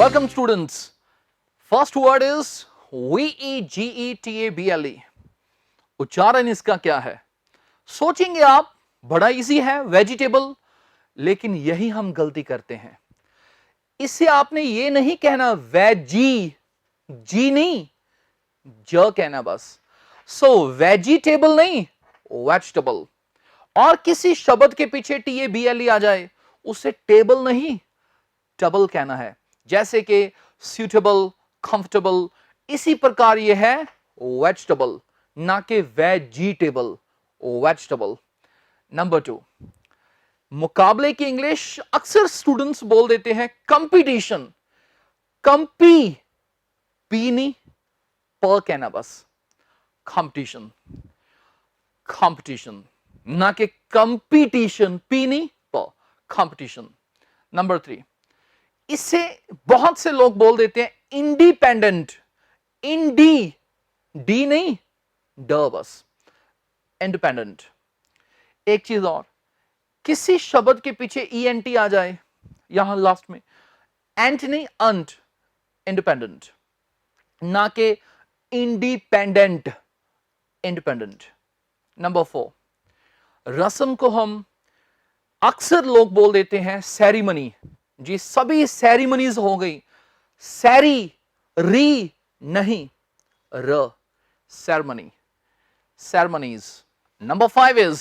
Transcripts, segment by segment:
Welcome students. First word is VEGETABLE. उच्चारण इसका क्या है? सोचेंगे आप, बड़ा इजी है, वेजिटेबल, लेकिन यही हम गलती करते हैं। इससे आपने ये नहीं कहना वेजी, जी नहीं, ज कहना बस। सो वेजिटेबल नहीं, वेजिटेबल। और किसी शब्द के पीछे TABLE आ जाए, उसे टेबल नहीं, टबल कहना है। जैसे कि suitable, comfortable, इसी प्रकार यह है वेजिटेबल, ना कि वेजिटेबल, वेजिटेबल। नंबर 2, मुकाबले की इंग्लिश अक्सर स्टूडेंट्स बोल देते हैं कंपटीशन। कंपी, पी नहीं, प कहना बस। कंपटीशन, कंपटीशन, ना कि कंपटीशन, पी नहीं, प, कंपटीशन। नंबर 3, इससे बहुत से लोग बोल देते हैं इंडिपेंडेंट, इंडी, डी नहीं, ड बस, इंडिपेंडेंट। एक चीज और, किसी शब्द के पीछे ENT आ जाए, यहां लास्ट में, एंट नहीं, अंट, इंडिपेंडेंट, ना कि इंडिपेंडेंट, इंडिपेंडेंट। नंबर 4, रस्म को हम अक्सर लोग बोल देते हैं सेरेमनी। जी, सभी सेरेमनीज हो गई, सैरी, री नहीं, र, सेरेमनी, सेरेमनीज। नंबर 5 इज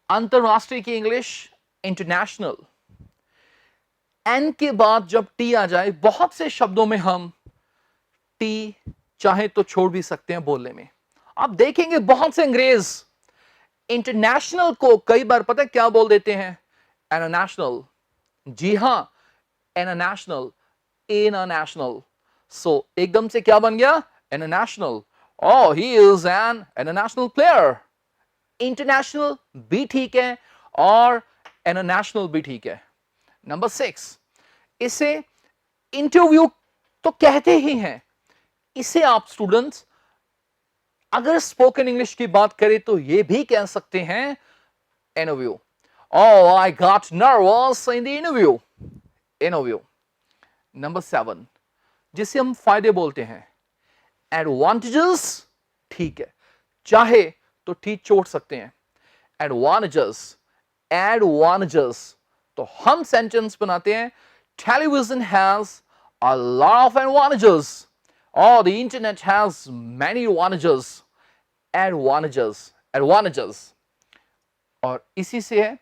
अंतरराष्ट्रीय की इंग्लिश इंटरनेशनल। एन के बाद जब टी आ जाए, बहुत से शब्दों में हम टी चाहे तो छोड़ भी सकते हैं बोलने में। आप देखेंगे बहुत से अंग्रेज इंटरनेशनल को कई बार पता है क्या बोल देते हैं, इंटरनेशनल। जी हां, इंटरनेशनल, इंटरनेशनल। सो एकदम से क्या बन गया, international. Oh, he is an international player. International भी ठीक है और इंटरनेशनल भी ठीक है। नंबर 6, इसे इंटरव्यू तो कहते ही हैं। इसे आप स्टूडेंट्स अगर स्पोकन इंग्लिश की बात करें तो ये भी कह सकते हैं interview. Oh, I got nervous in the interview. Interview. Number 7, जिसे हम फायदे बोलते हैं, एडवांटेजेस, ठीक है, चाहे तो ठीक छोड़ सकते हैं। एडवांटेजेस, एडवांटेजेस, तो हम सेंटेंस बनाते हैं television has a lot of advantages और the internet has many advantages. Advantages, advantages. और इसी से है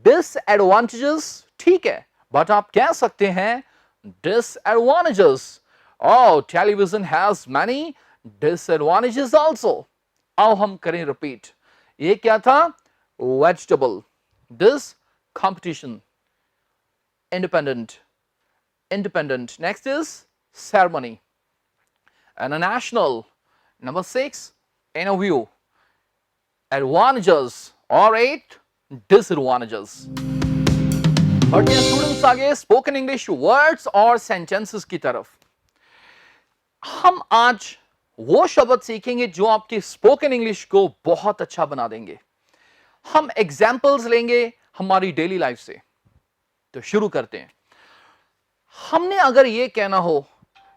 डिसएडवांटेजेस, ठीक है, बट आप कह सकते हैं disadvantages. Oh, television has many disadvantages also. आओ हम करें रिपीट। ये क्या था, vegetable, this competition, independent, independent. Next is ceremony, international. Number 6, interview, advantages और 8 डिसएडवांटेजेस। बढ़ते हैं स्टूडेंट्स आगे स्पोकन इंग्लिश वर्ड्स और सेंटेंसेस की तरफ। हम आज वो शब्द सीखेंगे जो आपकी स्पोकन इंग्लिश को बहुत अच्छा बना देंगे। हम एग्जाम्पल्स लेंगे हमारी डेली लाइफ से। तो शुरू करते हैं। हमने अगर ये कहना हो,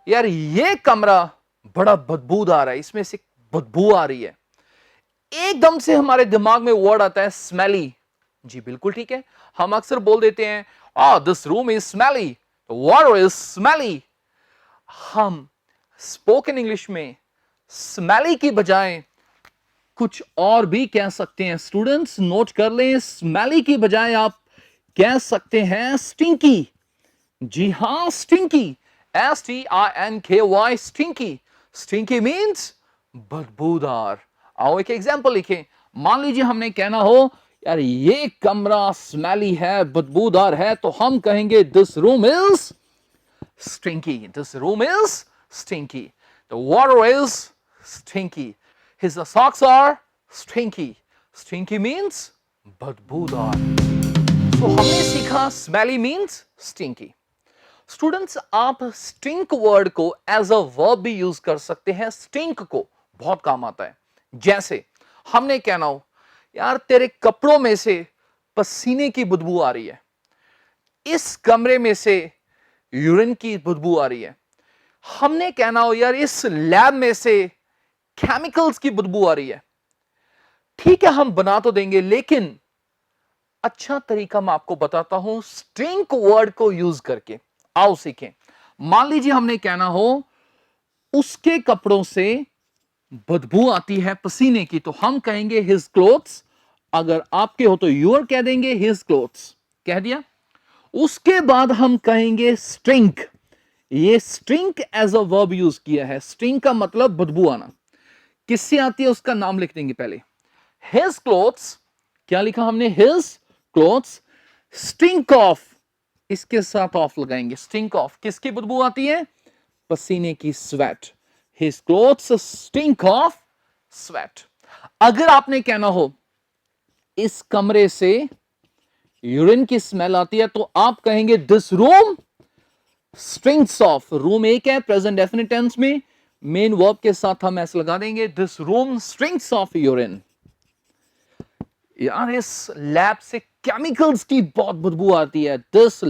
यार ये कमरा बड़ा बदबूदार है, इसमें से बदबू आ रही है, एकदम से हमारे दिमाग में वर्ड आता है स्मेली। जी बिल्कुल ठीक है, हम अक्सर बोल देते हैं this room is smelly, water is smelly. हम स्पोकन इंग्लिश में स्मेली की बजाय कुछ और भी कह सकते हैं। स्टूडेंट्स नोट कर लें, स्मेली की बजाय आप कह सकते हैं स्टिंकी। जी हां, stinky, STINKY, stinky. Stinky means बदबूदार। आओ एक एग्जाम्पल लिखें। मान लीजिए हमने कहना हो, यार ये कमरा स्मेली है, बदबूदार है, तो हम कहेंगे this room is stinky. This room is stinky. The water is stinky. His socks are stinky. Stinky means badboodar. So हमने सीखा smelly means stinky. Students, आप stink word को as a verb भी use कर सकते हैं। stink को बहुत काम आता है। जैसे हमने कहना हो, यार तेरे कपड़ों में से पसीने की बदबू आ रही है, इस कमरे में से यूरिन की बदबू आ रही है, हमने कहना हो यार इस लैब में से केमिकल्स की बदबू आ रही है, ठीक है हम बना तो देंगे, लेकिन अच्छा तरीका मैं आपको बताता हूं स्ट्रिंक वर्ड को यूज करके। आओ सीखें। मान लीजिए हमने कहना हो उसके कपड़ों से बदबू आती है पसीने की, तो हम कहेंगे हिज क्लोथ्स। अगर आपके हो तो यूर कह देंगे हिज क्लोथ्स, कह दिया। उसके बाद हम कहेंगे स्ट्रिंक। ये स्ट्रिंक एज अ वर्ब यूज किया है। स्ट्रिंक का मतलब बदबू आना। किससे आती है उसका नाम लिख देंगे पहले। हिज क्लोथ्स, क्या लिखा हमने, हिज क्लोथ्स स्टिंक ऑफ, इसके साथ ऑफ लगाएंगे। स्टिंक ऑफ किसकी बदबू आती है, पसीने की, sweat. His clothes stink of sweat. अगर आपने कहना हो इस कमरे से यूरिन की स्मेल आती है, तो आप कहेंगे this room stinks of. Room एक है प्रेजेंट डेफिनिट टेंस में, मेन वर्ब के साथ हम ऐसे लगा देंगे this room stinks of urine. यार इस लैब से केमिकल्स की बहुत बदबू आती है। This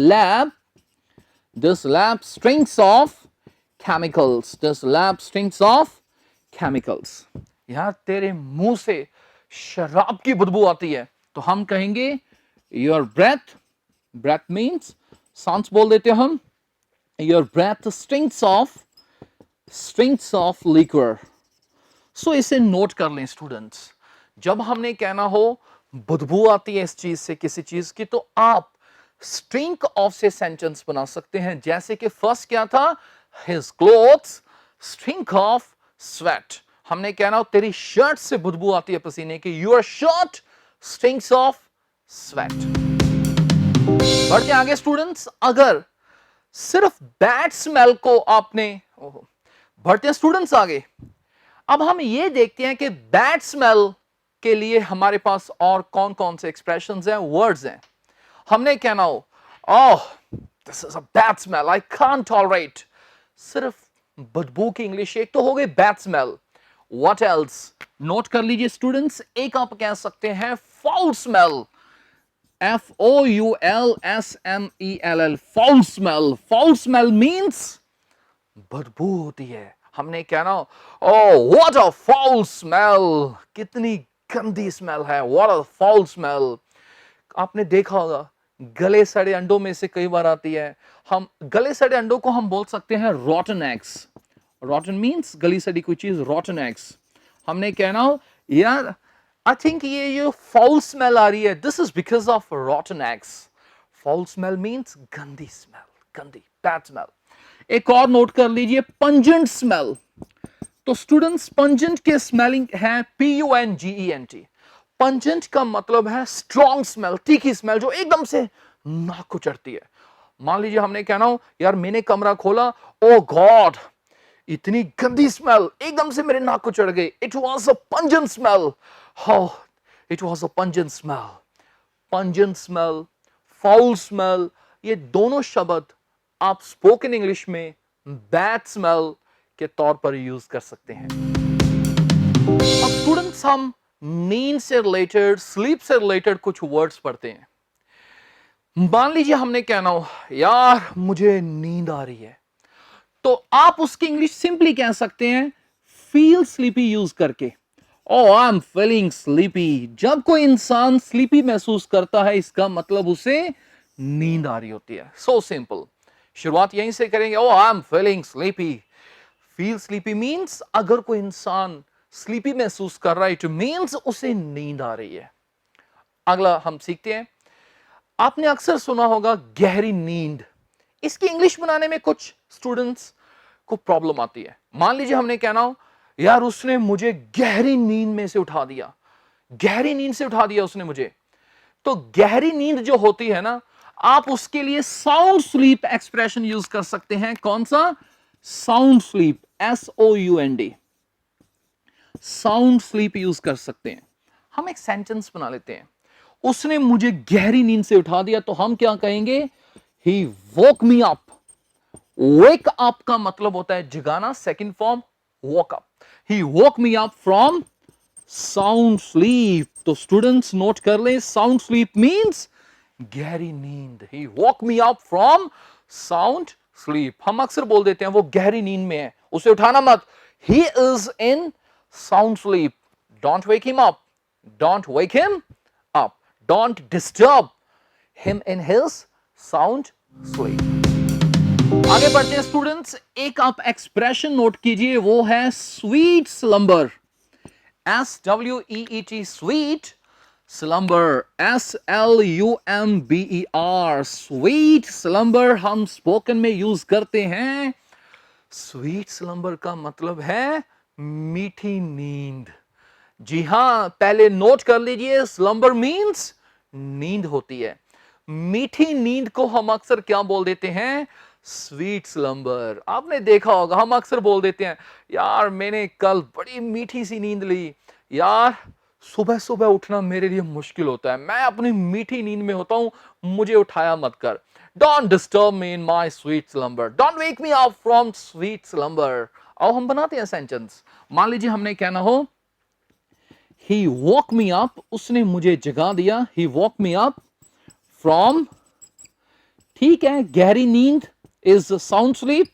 lab stinks of chemicals. This lab stinks of chemicals. यार तेरे मुंह से शराब की बदबू आती है, तो हम कहेंगे योर ब्रेथ, ब्रेथ मीन्स सांस बोल देते हम, your breath stinks of liquor. So इसे नोट कर लें स्टूडेंट्स। जब हमने कहना हो बदबू आती है इस चीज से, किसी चीज की, तो आप स्ट्रिंक ऑफ से सेंटेंस बना सकते हैं। जैसे कि फर्स्ट क्या था, हिज क्लोथ्स स्ट्रिंक ऑफ स्वेट। हमने कहना हो तेरी शर्ट से बदबू आती है पसीने की, your shirt stinks of sweat. बढ़ते आगे स्टूडेंट्स। अगर सिर्फ बैड स्मेल को आपने, बढ़ते हैं स्टूडेंट्स आगे। अब हम ये देखते हैं कि बैड स्मेल के लिए हमारे पास और कौन कौन से एक्सप्रेशंस हैं, वर्ड्स हैं। हमने कहना हो oh this is a bad smell, I can't tolerate. सिर्फ बदबू की इंग्लिश एक तो हो गई bad smell. What else, note कर लीजिए स्टूडेंट्स। एक आप कह सकते हैं foul smell, FOULSMELL, foul smell. Foul smell means बदबू होती है। हमने कहना oh what a foul smell, कितनी गंदी स्मेल है, व्हाट अ फाउल स्मेल। आपने देखा होगा गले सड़े अंडों में से कई बार आती है। हम गले सड़े अंडों को हम बोल सकते हैं रॉटन एग्स। रॉटन मींस गली सड़ी कोई चीज, रॉटन एग्स। हमने कहना हो यार आई थिंक ये जो फाउल स्मेल आ रही है, this is because of रॉटन eggs. Foul smell means गंदी स्मेल, गंदी, बैड स्मेल। एक और नोट कर लीजिए, पंजेंट स्मेल। तो स्टूडेंट्स पंजेंट के स्मेलिंग है PUNGENT। पंजेंट का मतलब है स्ट्रॉन्ग स्मेल, तीखी स्मेल, जो एकदम से नाक को चढ़ती है। मान लीजिए हमने कहना हो यार मैंने कमरा खोला, ओ गॉड इतनी गंदी स्मेल एकदम से मेरे नाक को चढ़ गई। It was a pungent smell, how it was a pungent smell. Pungent smell, foul smell, ये दोनों शब्द आप स्पोकन इंग्लिश में बैड स्मेल के तौर पर यूज कर सकते हैं। अब स्टूडेंट्स हम नींद से रिलेटेड, स्लीप से रिलेटेड कुछ वर्ड्स पढ़ते हैं। मान लीजिए हमने कहना हो यार मुझे नींद आ रही है, तो आप उसकी इंग्लिश सिंपली कह सकते हैं फील स्लीपी यूज करके। ओ आई एम फीलिंग स्लीपी। जब कोई इंसान स्लीपी महसूस करता है, इसका मतलब उसे नींद आ रही होती है। So simple. शुरुआत यहीं से करेंगे, oh I am feeling sleepy. Feel sleepy means अगर कोई इंसान स्लीपी महसूस कर रहा है, इट मीन्स उसे नींद आ रही है। अगला हम सीखते हैं। आपने अक्सर सुना होगा गहरी नींद। इसकी इंग्लिश बनाने में कुछ स्टूडेंट्स को प्रॉब्लम आती है। मान लीजिए हमने कहना हो यार उसने मुझे गहरी नींद में से उठा दिया, गहरी नींद से उठा दिया उसने मुझे। तो गहरी नींद जो होती है ना, आप उसके लिए साउंड स्लीप एक्सप्रेशन यूज कर सकते हैं। कौन सा? Sound sleep, SOUND, sound sleep use कर सकते हैं। हम एक सेंटेंस बना लेते हैं, उसने मुझे गहरी नींद से उठा दिया, तो हम क्या कहेंगे? ही woke me up. Wake up का मतलब होता है जगाना, second form woke up. He woke me up from sound sleep. तो स्टूडेंट्स नोट कर ले, साउंड स्लीप मींस गहरी नींद। He woke me up from sound sleep. हम अक्सर बोल देते हैं वो गहरी नींद में है, उसे उठाना मत। He is in sound sleep, don't wake him up, don't wake him up, don't disturb him in his sound sleep. आगे बढ़ते हैं स्टूडेंट्स, एक आप एक्सप्रेशन नोट कीजिए, वो है sweet slumber. SWEET, sweet slumber, SLUMBER, sweet slumber हम spoken में यूज करते हैं। स्वीट स्लंबर का मतलब है मीठी नींद। जी हां, पहले नोट कर लीजिए, स्लंबर मींस नींद होती है। मीठी नींद को हम अक्सर क्या बोल देते हैं? Sweet slumber. आपने देखा होगा हम अक्सर बोल देते हैं, यार मैंने कल बड़ी मीठी सी नींद ली, यार सुबह सुबह उठना मेरे लिए मुश्किल होता है, मैं अपनी मीठी नींद में होता हूं, मुझे उठाया मत कर। Don't disturb me in my sweet slumber, don't wake me up from sweet slumber. आओ हम बनाते हैं सेंटेंस। मान लीजिए हमने कहना हो, He woke me up, उसने मुझे जगा दिया। He woke me up from, ठीक है, गहरी नींद is sound sleep।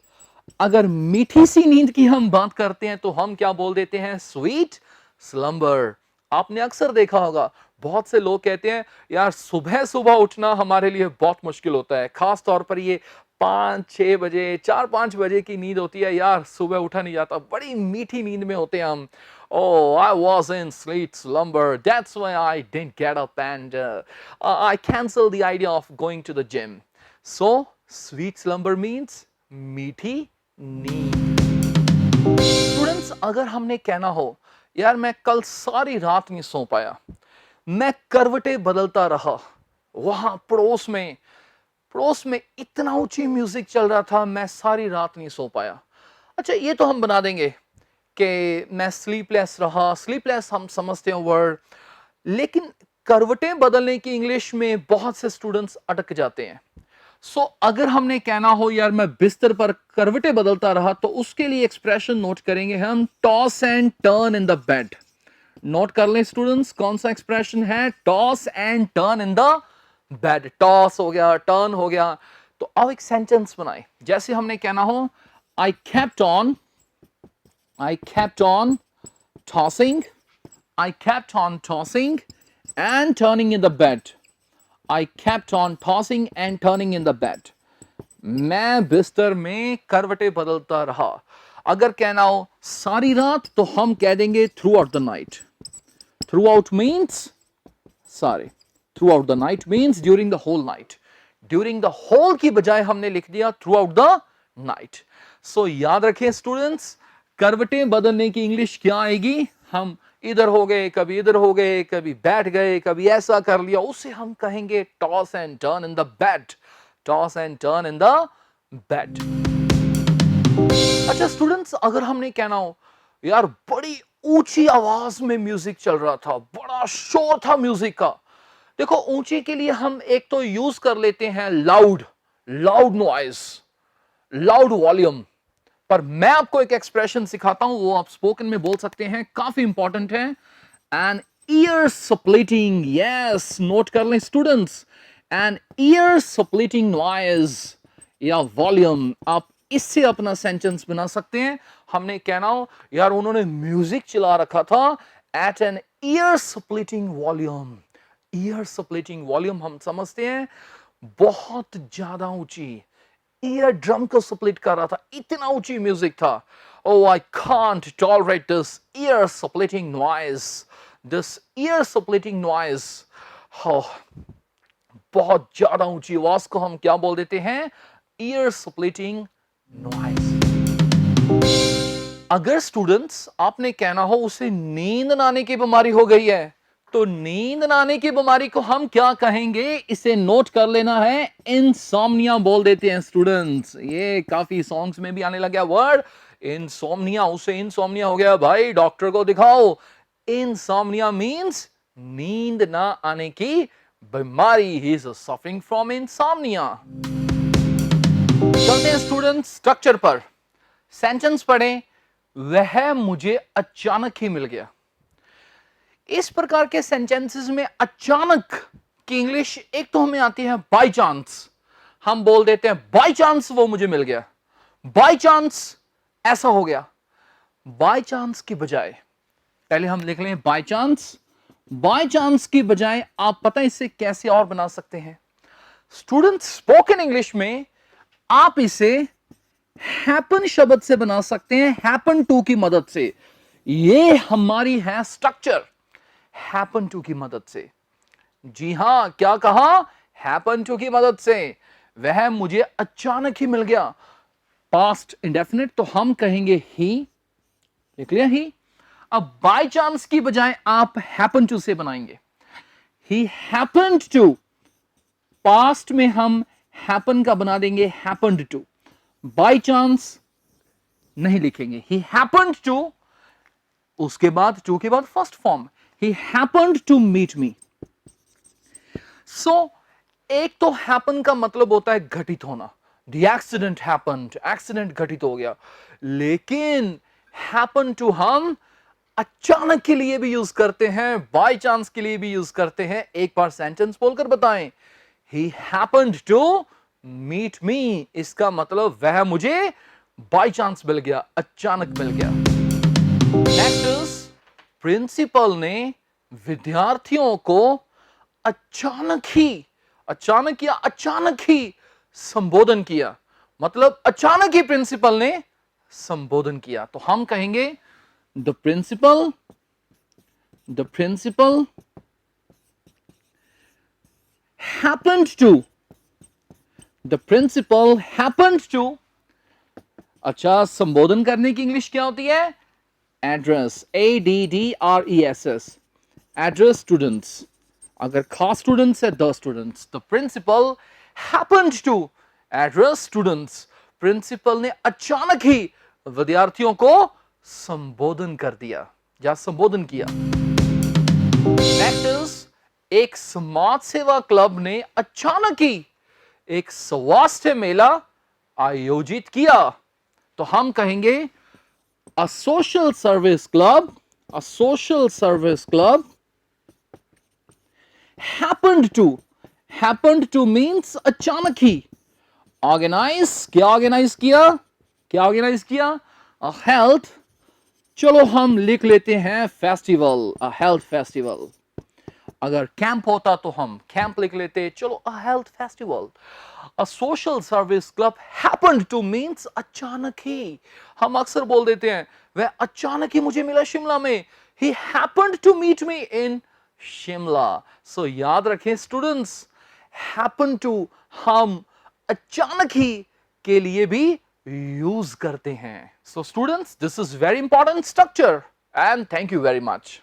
अगर मीठी सी नींद की हम बात करते हैं तो हम क्या बोल देते हैं? Sweet slumber. आपने अक्सर देखा होगा बहुत से लोग कहते हैं, यार सुबह सुबह उठना हमारे लिए बहुत मुश्किल होता है, खास तौर पर ये 5-6 बजे, 4-5 बजे की नींद होती है, यार सुबह उठा नहीं जाता, बड़ी मीठी नींद में होते हैं हम। Oh, I was in sweet slumber. That's why I didn't get up and I canceled the idea of going to the gym. So, sweet slumber means मीठी नींद। स्टूडेंट्स, अगर हमने कहना हो, यार मैं कल सारी रात नहीं सो पाया, मैं करवटें बदलता रहा, वहां पड़ोस में इतना ऊंची म्यूजिक चल रहा था, मैं सारी रात नहीं सो पाया। अच्छा, ये तो हम बना देंगे कि मैं स्लीपलेस रहा। स्लीपलेस हम समझते हैं वर्ड, लेकिन करवटें बदलने की इंग्लिश में बहुत से स्टूडेंट्स अटक जाते हैं। सो अगर हमने कहना हो, यार मैं बिस्तर पर करवटें बदलता रहा, तो उसके लिए एक्सप्रेशन नोट करेंगे हम, toss and turn in the bed. Note कर लें स्टूडेंट्स, कौन सा एक्सप्रेशन है? Toss and turn in the bed. Toss हो गया, टर्न हो गया। तो अब एक सेंटेंस बनाए, जैसे हमने कहना हो, आई kept on tossing, I kept on tossing and turning in the bed. I kept on tossing and turning in the bed. मैं बिस्तर में करवटें बदलता रहा। अगर कहना हो सारी रात, तो हम कह देंगे throughout the night. Throughout means सारे, throughout the night means during the whole night. During the whole की बजाय हमने लिख दिया throughout the night. So याद रखें स्टूडेंट्स, करवटें बदलने की इंग्लिश क्या आएगी? हम इधर हो गए, कभी इधर हो गए, कभी बैठ गए, कभी ऐसा कर लिया, उसे हम कहेंगे toss and turn in the bed. Toss and turn in the bed. अच्छा स्टूडेंट्स, अगर हमने कहना हो, यार बड़ी ऊंची आवाज में म्यूजिक चल रहा था, बड़ा शोर था म्यूजिक का। देखो, ऊंची के लिए हम एक तो यूज कर लेते हैं loud, loud noise, loud volume. पर मैं आपको एक एक्सप्रेशन सिखाता हूं, वो आप स्पोकन में बोल सकते हैं, काफी इंपॉर्टेंट है। An ear splitting, yes, note कर लें students, an ear splitting noise या वॉल्यूम। आप इससे अपना सेंटेंस बना सकते हैं। हमने कहना हो, यार उन्होंने म्यूजिक चला रखा था at an ear splitting volume. Ear splitting volume हम समझते हैं बहुत ज्यादा ऊंची, ईयर ड्रम को स्प्लिट कर रहा था, इतना ऊंची म्यूजिक था। Oh, I can't tolerate this ear splitting noise. This ear splitting noise. Oh, बहुत ज्यादा ऊंची आवाज को हम क्या बोल देते हैं? Ear splitting noise. अगर स्टूडेंट्स आपने कहना हो उसे नींद न आने की बीमारी हो गई है, तो नींद न आने की बीमारी को हम क्या कहेंगे? इसे नोट कर लेना है, इंसोम्निया बोल देते हैं स्टूडेंट्स। ये काफी सॉन्ग्स में भी आने लगा वर्ड इंसोम्निया। उसे इंसोम्निया हो गया, भाई डॉक्टर को दिखाओ। इंसोम्निया मींस नींद ना आने की बीमारी। He is suffering from insomnia. चलते हैं स्टूडेंट्स स्ट्रक्चर पर। सेंटेंस पढ़ें, वह मुझे अचानक ही मिल गया। इस प्रकार के सेंटेंसेस में अचानक की इंग्लिश एक तो हमें आती है बाय चांस, हम बोल देते हैं बाय चांस वो मुझे मिल गया, बाय चांस ऐसा हो गया। बाय चांस की बजाय पहले हम लिख लें बाय चांस, बाय चांस की बजाय आप पता है इसे कैसे और बना सकते हैं स्टूडेंट, स्पोकन इंग्लिश में आप इसे हैपन शब्द से बना सकते हैं, हैपन टू की मदद से। ये हमारी है स्ट्रक्चर, हैपन टू की मदद से। जी हां, क्या कहा, हैपन टू की मदद से, वह मुझे अचानक ही मिल गया। पास्ट इंडेफिनिट तो हम कहेंगे ही, लिख लिया ही। अब बाय चांस की बजाय आप हैपन टू से बनाएंगे, ही हैपेंड टू, पास्ट में हम हैपन का बना देंगे हैपेंड टू, बाय चांस नहीं लिखेंगे, ही हैपेंड टू, उसके बाद टू के बाद first form, he happened to meet me. So एक तो हैपन का मतलब होता है घटित होना, द एक्सीडेंट हैपेंड, एक्सीडेंट घटित हो गया। लेकिन हैपन टू हम अचानक के लिए भी यूज करते हैं, बाय चांस के लिए भी यूज करते हैं। एक बार सेंटेंस बोलकर बताएं, ही हैपेंड टू मीट मी, इसका मतलब वह मुझे बाय चांस मिल गया, अचानक मिल गया। नेक्स्ट इज प्रिंसिपल ने विद्यार्थियों को अचानक ही संबोधन किया, मतलब अचानक ही प्रिंसिपल ने संबोधन किया। तो हम कहेंगे द प्रिंसिपल हैपेंड टू, अच्छा संबोधन करने की इंग्लिश क्या होती है, एड्रेस, ADDRESS, एड्रेस स्टूडेंट्स। अगर खास स्टूडेंट्स है the students. The principal happened to address students, principal ने अचानक ही विद्यार्थियों को संबोधन कर दिया या संबोधन किया। नेक्स्ट इज एक समाज सेवा क्लब ने अचानक ही एक स्वास्थ्य मेला आयोजित किया। तो हम कहेंगे a social service club happened to means अचानक ही ऑर्गेनाइज, क्या ऑर्गेनाइज किया, a health, चलो हम लिख लेते हैं फेस्टिवल, a health festival। अगर कैंप होता तो हम कैंप लिख लेते, चलो a health festival। A social service club happened to means अचानक ही। हम अक्सर बोल देते हैं वह अचानक ही मुझे मिला शिमला में, he happened to meet me in Shimla. सो याद रखें स्टूडेंट्स, happen to हम अचानक ही के लिए भी यूज करते हैं। So students, this is very important structure and thank you very much.